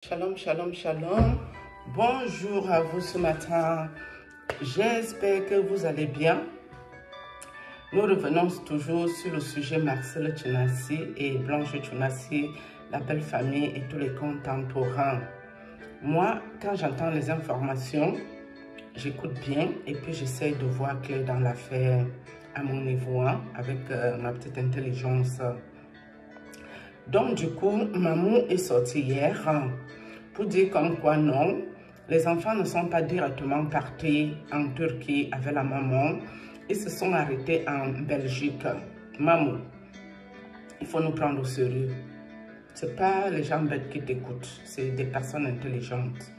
Shalom, shalom, shalom. Bonjour à vous ce matin. J'espère que vous allez bien. Nous revenons toujours sur le sujet Marcel Tchounassi et Blanche Tchounassi, la belle famille et tous les contemporains. Moi, quand j'entends les informations, j'écoute bien et puis j'essaie de voir clair dans l'affaire à mon niveau, avec ma petite intelligence. Donc du coup, Mamou est sorti hier pour dire comme quoi non, les enfants ne sont pas directement partis en Turquie avec la maman. Ils se sont arrêtés en Belgique. Mamou, il faut nous prendre au sérieux. Ce n'est pas les gens bêtes qui t'écoutent, c'est des personnes intelligentes.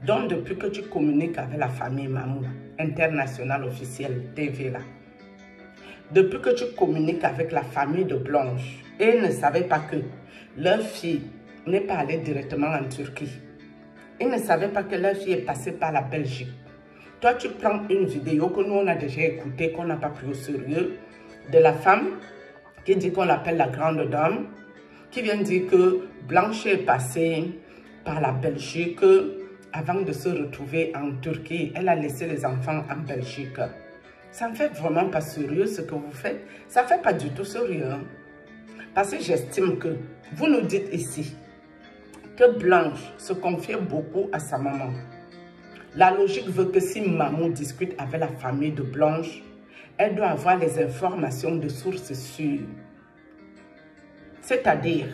Donc depuis que tu communiques avec la famille Mamou, internationale officielle, TV là, depuis que tu communiques avec la famille de Blanche, et ne savaient pas que leur fille n'est pas allée directement en Turquie. Ils ne savaient pas que leur fille est passée par la Belgique. Toi, tu prends une vidéo que nous, on a déjà écoutée, qu'on n'a pas pris au sérieux, de la femme qui dit qu'on l'appelle la grande dame, qui vient dire que Blanche est passée par la Belgique avant de se retrouver en Turquie. Elle a laissé les enfants en Belgique. Ça ne fait vraiment pas sérieux ce que vous faites. Ça ne fait pas du tout sérieux. Parce que j'estime que vous nous dites ici que Blanche se confie beaucoup à sa maman. La logique veut que si maman discute avec la famille de Blanche, elle doit avoir les informations de sources sûres. C'est-à-dire,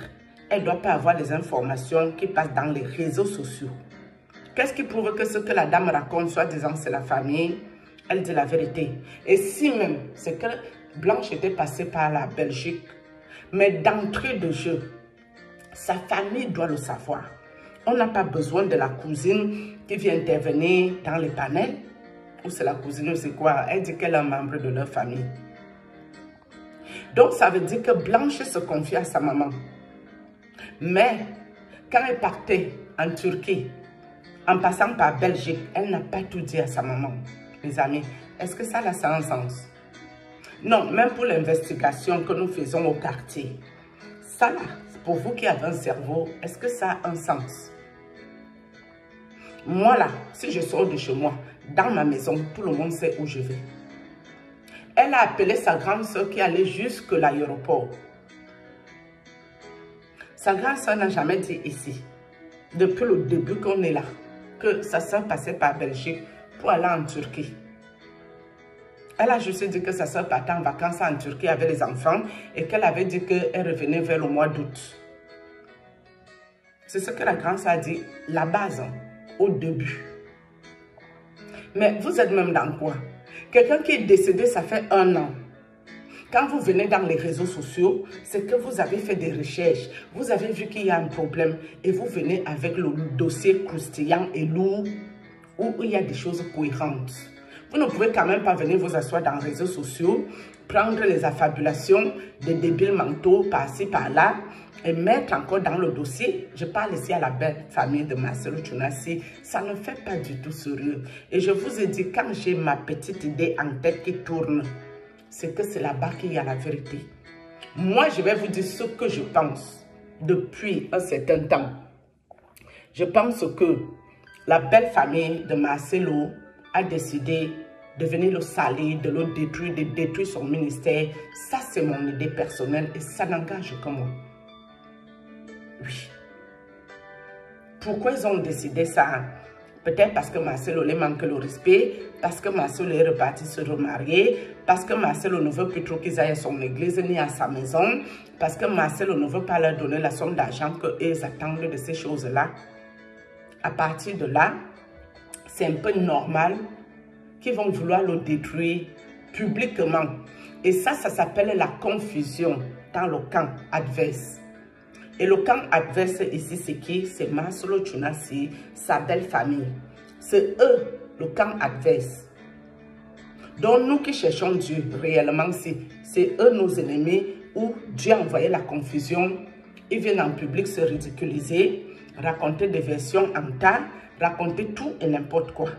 elle ne doit pas avoir les informations qui passent dans les réseaux sociaux. Qu'est-ce qui prouve que ce que la dame raconte, soit disant c'est la famille, elle dit la vérité. Et si même c'est que Blanche était passée par la Belgique, mais d'entrée de jeu, sa famille doit le savoir. On n'a pas besoin de la cousine qui vient intervenir dans les panels. Ou c'est la cousine, c'est quoi? Elle dit qu'elle est un membre de leur famille. Donc ça veut dire que Blanche se confie à sa maman. Mais quand elle partait en Turquie, en passant par Belgique, elle n'a pas tout dit à sa maman. Les amis, est-ce que ça a un sens? Non, même pour l'investigation que nous faisons au quartier, ça là, pour vous qui avez un cerveau, est-ce que ça a un sens? Moi là, si je sors de chez moi, dans ma maison, tout le monde sait où je vais. Elle a appelé sa grande soeur qui allait jusque l'aéroport. Sa grande soeur n'a jamais dit ici, depuis le début qu'on est là, que sa soeur passait par Belgique pour aller en Turquie. Elle a juste dit que sa soeur partait en vacances en Turquie avec les enfants et qu'elle avait dit qu'elle revenait vers le mois d'août. C'est ce que la grande soeur a dit, la base, au début. Mais vous êtes même dans quoi? Quelqu'un qui est décédé, ça fait 1 an. Quand vous venez dans les réseaux sociaux, c'est que vous avez fait des recherches. Vous avez vu qu'il y a un problème et vous venez avec le dossier croustillant et lourd où il y a des choses cohérentes. Vous ne pouvez quand même pas venir vous asseoir dans les réseaux sociaux, prendre les affabulations des débiles mentaux par-ci, par-là et mettre encore dans le dossier. Je parle ici à la belle famille de Marcel Tchounassi. Ça ne fait pas du tout sérieux. Et je vous ai dit, quand j'ai ma petite idée en tête qui tourne, c'est que c'est là-bas qu'il y a la vérité. Moi, je vais vous dire ce que je pense depuis un certain temps. Je pense que la belle famille de Marcelo a décidé de venir le salir, de le détruire, de détruire son ministère. Ça, c'est mon idée personnelle et ça n'engage que moi. Oui. Pourquoi ils ont décidé ça? Peut-être parce que Marcelo lui manque le respect, parce que Marcelo est reparti se remarier, parce que Marcelo ne veut plus trop qu'ils aillent à son église ni à sa maison, parce que Marcelo ne veut pas leur donner la somme d'argent qu'ils attendent de ces choses-là. À partir de là, c'est un peu normal qu'ils vont vouloir le détruire publiquement. Et ça s'appelle la confusion dans le camp adverse. Et le camp adverse ici, c'est qui? C'est Marcel Tchounassi, sa belle famille. C'est eux, le camp adverse. Donc nous qui cherchons Dieu, réellement, c'est eux nos ennemis, où Dieu a envoyé la confusion. Ils viennent en public se ridiculiser, raconter des versions en tas, raconter tout et n'importe quoi.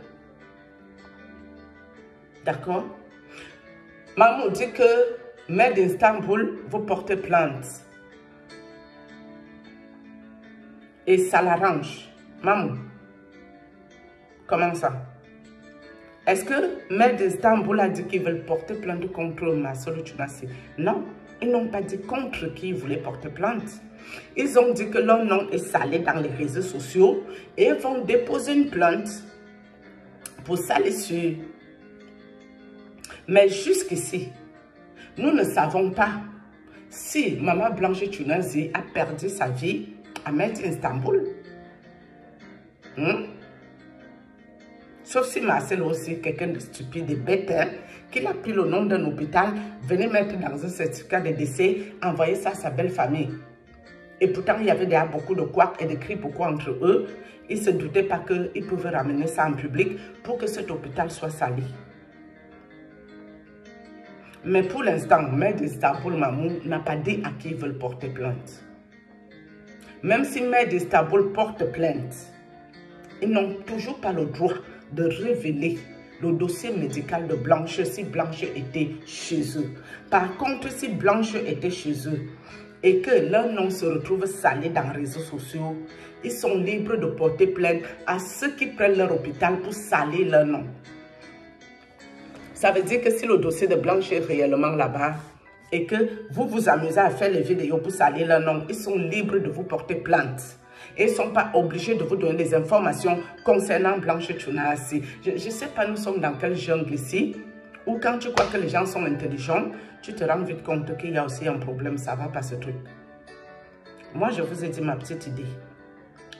D'accord? Maman dit que Made d'Istanbul, vous portez plainte. et ça l'arrange. Maman, comment ça? Est-ce que Maire d'Istanbul a dit qu'ils veulent porter plainte contre Marcelo Tunasi? Non, ils n'ont pas dit contre qui ils voulaient porter plainte. Ils ont dit que leur nom est salé dans les réseaux sociaux et vont déposer une plainte pour salissure. Mais jusqu'ici, nous ne savons pas si Maman Blanche Tunasi a perdu sa vie à Maître Istanbul. Sauf si Marcel aussi, quelqu'un de stupide et bête, hein, qu'il a pris le nom d'un hôpital, venait mettre dans un certificat de décès, envoyer ça à sa belle famille. Et pourtant, il y avait déjà beaucoup de couacs et de cris beaucoup entre eux. Ils ne se doutaient pas qu'ils pouvaient ramener ça en public pour que cet hôpital soit sali. Mais pour l'instant, Maître d'Istanbul Mamou n'a pas dit à qui ils veulent porter plainte. Même si Maître d'Istanbul porte plainte, ils n'ont toujours pas le droit de révéler le dossier médical de Blanche si Blanche était chez eux. Par contre, si Blanche était chez eux et que leur nom se retrouve salé dans les réseaux sociaux, ils sont libres de porter plainte à ceux qui prennent leur hôpital pour salir leur nom. Ça veut dire que si le dossier de Blanche est réellement là-bas et que vous vous amusez à faire les vidéos pour salir leur nom, ils sont libres de vous porter plainte. Et ils ne sont pas obligés de vous donner des informations concernant Blanche Tunasi. Je ne sais pas, nous sommes dans quelle jungle ici, où quand tu crois que les gens sont intelligents, tu te rends vite compte qu'il y a aussi un problème, ça va pas ce truc. Moi, je vous ai dit ma petite idée.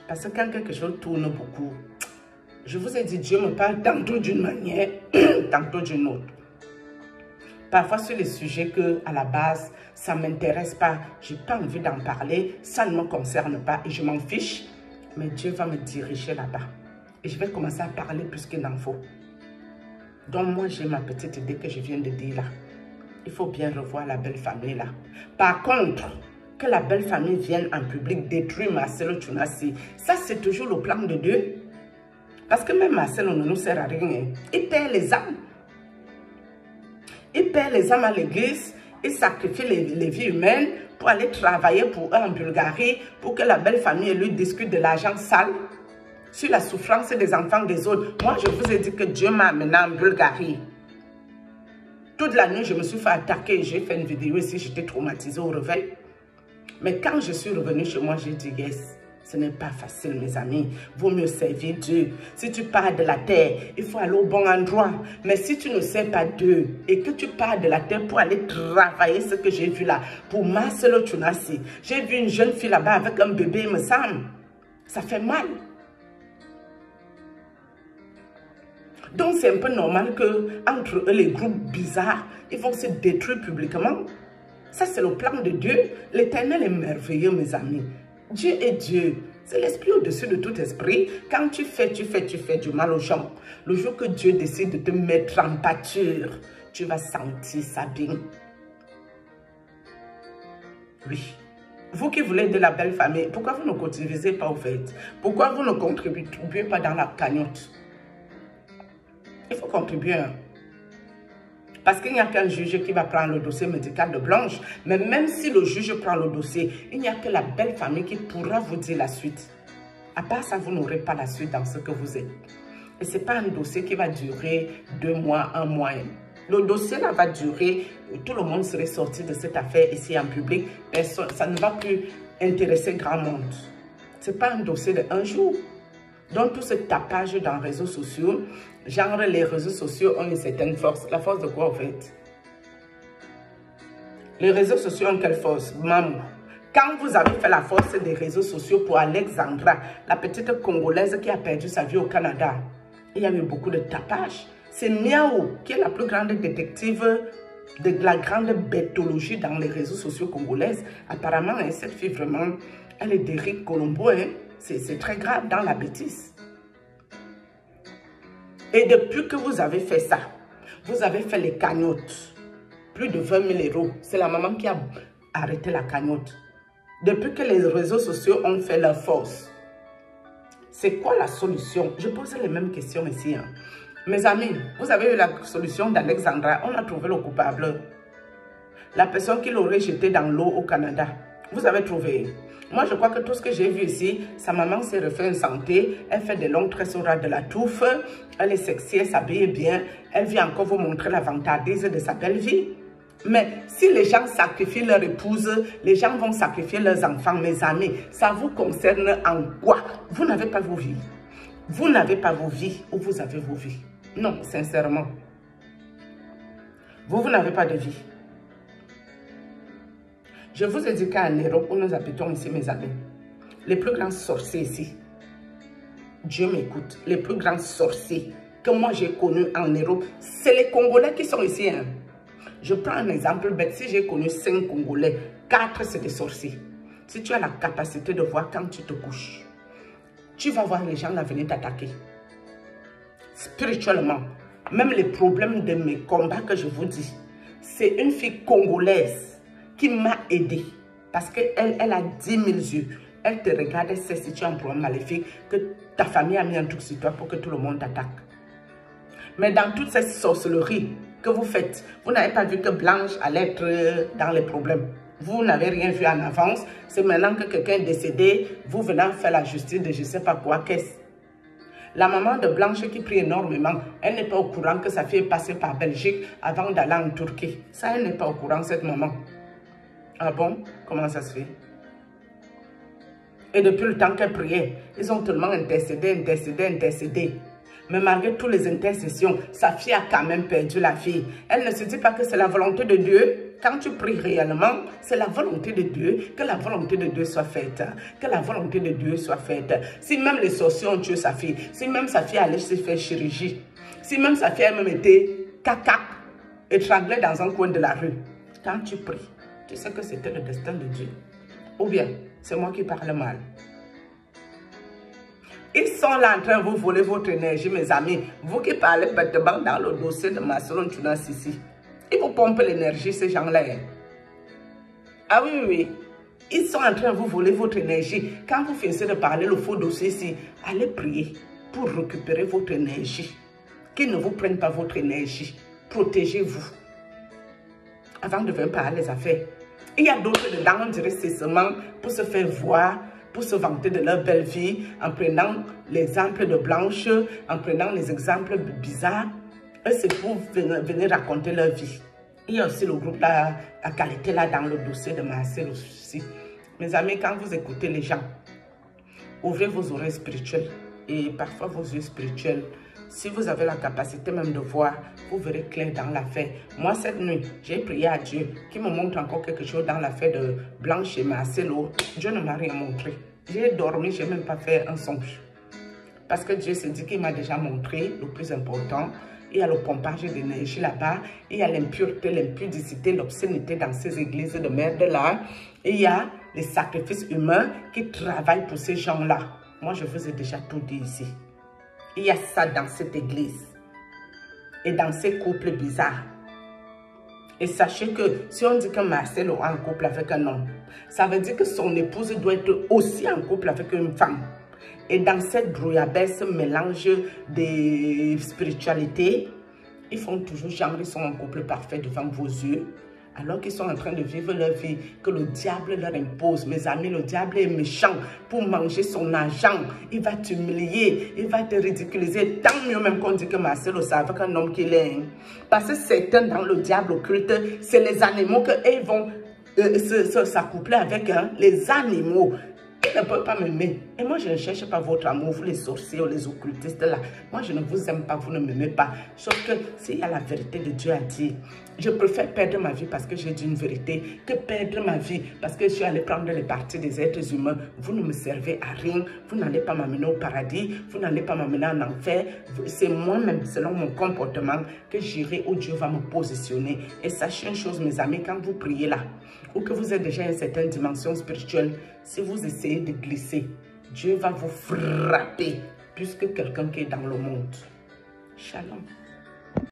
Parce que quand quelque chose tourne beaucoup, je vous ai dit, Dieu me parle tantôt d'une manière, tantôt d'une autre. Parfois sur les sujets que à la base, ça ne m'intéresse pas, je n'ai pas envie d'en parler, ça ne me concerne pas et je m'en fiche. Mais Dieu va me diriger là-bas. Et je vais commencer à parler plus qu'il n'en faut. Donc moi, j'ai ma petite idée que je viens de dire là. Il faut bien revoir la belle famille là. Par contre, que la belle famille vienne en public détruire Marcelo Tunasi, ça c'est toujours le plan de Dieu. Parce que même Marcelo ne nous sert à rien. Il perd les âmes. Il perd les âmes à l'église, il sacrifie les vies humaines pour aller travailler pour eux en Bulgarie, pour que la belle famille lui discute de l'argent sale sur la souffrance des enfants des autres. Moi, je vous ai dit que Dieu m'a amené en Bulgarie. Toute la nuit, je me suis fait attaquer. J'ai fait une vidéo ici, j'étais traumatisée au réveil. Mais quand je suis revenue chez moi, j'ai dit yes. Ce n'est pas facile, mes amis. Vaut mieux servir Dieu. Si tu pars de la terre, il faut aller au bon endroit. Mais si tu ne sais pas Dieu et que tu pars de la terre pour aller travailler ce que j'ai vu là, pour Marcelo Tunasi, j'ai vu une jeune fille là-bas avec un bébé, il me semble. Ça fait mal. Donc c'est un peu normal que entre eux, les groupes bizarres, ils vont se détruire publiquement. Ça, c'est le plan de Dieu. L'Éternel est merveilleux, mes amis. Dieu est Dieu. C'est l'esprit au-dessus de tout esprit. Quand tu fais du mal aux gens. Le jour que Dieu décide de te mettre en pâture, tu vas sentir ça bien. Oui. Vous qui voulez de la belle famille, pourquoi vous ne contribuez pas au fait? Pourquoi vous ne contribuez pas dans la cagnotte? Il faut contribuer. Parce qu'il n'y a qu'un juge qui va prendre le dossier médical de Blanche. Mais même si le juge prend le dossier, il n'y a que la belle famille qui pourra vous dire la suite. À part ça, vous n'aurez pas la suite dans ce que vous êtes. Et ce n'est pas un dossier qui va durer 2 mois, 1 mois. Le dossier là va durer, tout le monde serait sorti de cette affaire ici en public. Personne, ça ne va plus intéresser grand monde. Ce n'est pas un dossier de 1 jour. Donc tout ce tapage dans les réseaux sociaux, genre les réseaux sociaux ont une certaine force. La force de quoi en fait? Les réseaux sociaux ont quelle force? Maman, quand vous avez fait la force des réseaux sociaux pour Alexandra, la petite Congolaise qui a perdu sa vie au Canada, il y a eu beaucoup de tapage. C'est Miao qui est la plus grande détective de la grande bêtologie dans les réseaux sociaux congolaises. Apparemment, cette fille vraiment, elle est d'Éric Colombo, hein? C'est très grave dans la bêtise. Et depuis que vous avez fait ça, vous avez fait les cagnottes. Plus de 20 000 euros. C'est la maman qui a arrêté la cagnotte. Depuis que les réseaux sociaux ont fait leur force. C'est quoi la solution? Je pose les mêmes questions ici. Hein. Mes amis, vous avez eu la solution d'Alexandra. On a trouvé le coupable. La personne qui l'aurait jeté dans l'eau au Canada. Vous avez trouvé? Moi, je crois que tout ce que j'ai vu ici, sa maman s'est refait une santé, elle fait des longues tresses au ras de la touffe, elle est sexy, elle s'habille bien, elle vient encore vous montrer la vantardise de sa belle vie. Mais si les gens sacrifient leur épouse, les gens vont sacrifier leurs enfants, mes amis. Ça vous concerne en quoi? Vous n'avez pas vos vies. Vous n'avez pas vos vies ou vous avez vos vies. Non, sincèrement. Vous n'avez pas de vie. Je vous ai dit qu'en Europe, où nous habitons ici, mes amis, les plus grands sorciers ici, Dieu m'écoute, les plus grands sorciers que moi j'ai connus en Europe, c'est les Congolais qui sont ici. Hein. Je prends un exemple bête, si j'ai connu 5 Congolais, 4 c'est des sorciers. Si tu as la capacité de voir quand tu te couches, tu vas voir les gens là venir t'attaquer. Spirituellement, même les problèmes de mes combats que je vous dis, c'est une fille congolaise qui m'a aidé parce qu'elle a 10 000 yeux. Elle te regarde, elle sait si tu as un problème maléfique, que ta famille a mis un truc sur toi pour que tout le monde t'attaque. Mais dans toute cette sorcellerie que vous faites, vous n'avez pas vu que Blanche allait être dans les problèmes. Vous n'avez rien vu en avance. C'est maintenant que quelqu'un est décédé, vous venez faire la justice de je ne sais pas quoi. Qu'est-ce? La maman de Blanche qui prie énormément, elle n'est pas au courant que sa fille est passée par Belgique avant d'aller en Turquie. Ça, elle n'est pas au courant, cette maman. Ah bon? Comment ça se fait? Et depuis le temps qu'elle priait, ils ont tellement intercédé. Mais malgré toutes les intercessions, sa fille a quand même perdu la fille. Elle ne se dit pas que c'est la volonté de Dieu. Quand tu pries réellement, c'est la volonté de Dieu. Que la volonté de Dieu soit faite. Que la volonté de Dieu soit faite. Si même les sorciers ont tué sa fille, si même sa fille allait se faire chirurgie, si même sa fille a même été caca, étranglée dans un coin de la rue, quand tu pries, tu sais que c'était le destin de Dieu. Ou bien, c'est moi qui parle mal. Ils sont là en train de vous voler votre énergie, mes amis. Vous qui parlez bêtement dans le dossier de Marcelo Sissi. Ils vous pompent l'énergie, ces gens-là. Ah oui, oui, oui. Ils sont en train de vous voler votre énergie. Quand vous finissez de parler le faux dossier ici, allez prier pour récupérer votre énergie. Qu'ils ne vous prennent pas votre énergie. Protégez-vous. Avant de venir parler les affaires. Il y a d'autres dedans, on dirait c'est seulement pour se faire voir, pour se vanter de leur belle vie, en prenant l'exemple de Blanche, en prenant les exemples bizarres. C'est pour venir raconter leur vie. Il y a aussi le groupe là, la qualité là dans le dossier de Marcel aussi. Mes amis, quand vous écoutez les gens, ouvrez vos oreilles spirituelles et parfois vos yeux spirituels. Si vous avez la capacité même de voir, vous verrez clair dans l'affaire. Moi, cette nuit, j'ai prié à Dieu qui me montre encore quelque chose dans l'affaire de Blanche et Marcelo. Dieu ne m'a rien montré. J'ai dormi, je n'ai même pas fait un songe. Parce que Dieu s'est dit qu'il m'a déjà montré le plus important. Il y a le pompage d'énergie là-bas. Il y a l'impureté, l'impudicité, l'obscénité dans ces églises de merde là. Et il y a les sacrifices humains qui travaillent pour ces gens-là. Moi, je vous ai déjà tout dit ici. Il y a ça dans cette église. Et dans ces couples bizarres. Et sachez que si on dit que Marcel est en couple avec un homme, ça veut dire que son épouse doit être aussi en couple avec une femme. Et dans cette brouillabaisse, ce mélange de spiritualité, ils font toujours genre, ils sont en couple parfait devant vos yeux. Alors qu'ils sont en train de vivre leur vie, que le diable leur impose. Mes amis, le diable est méchant pour manger son argent. Il va t'humilier, il va te ridiculiser. Tant mieux même qu'on dit que Marcelo savait qu'un homme qu'il est. Parce que certains dans le diable occulte, c'est les animaux qu'ils vont s'accoupler avec. Hein, les animaux. Ils ne peuvent pas m'aimer. Et moi, je ne cherche pas votre amour, vous les sorciers ou les occultistes là. Moi, je ne vous aime pas, vous ne m'aimez pas. Sauf que s'il y a la vérité de Dieu à dire, je préfère perdre ma vie parce que j'ai dit une vérité que perdre ma vie parce que je suis allé prendre les parties des êtres humains. Vous ne me servez à rien. Vous n'allez pas m'amener au paradis. Vous n'allez pas m'amener en enfer. C'est moi-même, selon mon comportement, que j'irai où Dieu va me positionner. Et sachez une chose, mes amis, quand vous priez là, ou que vous êtes déjà à une certaine dimension spirituelle, si vous essayez de glisser, Dieu va vous frapper plus que quelqu'un qui est dans le monde. Shalom.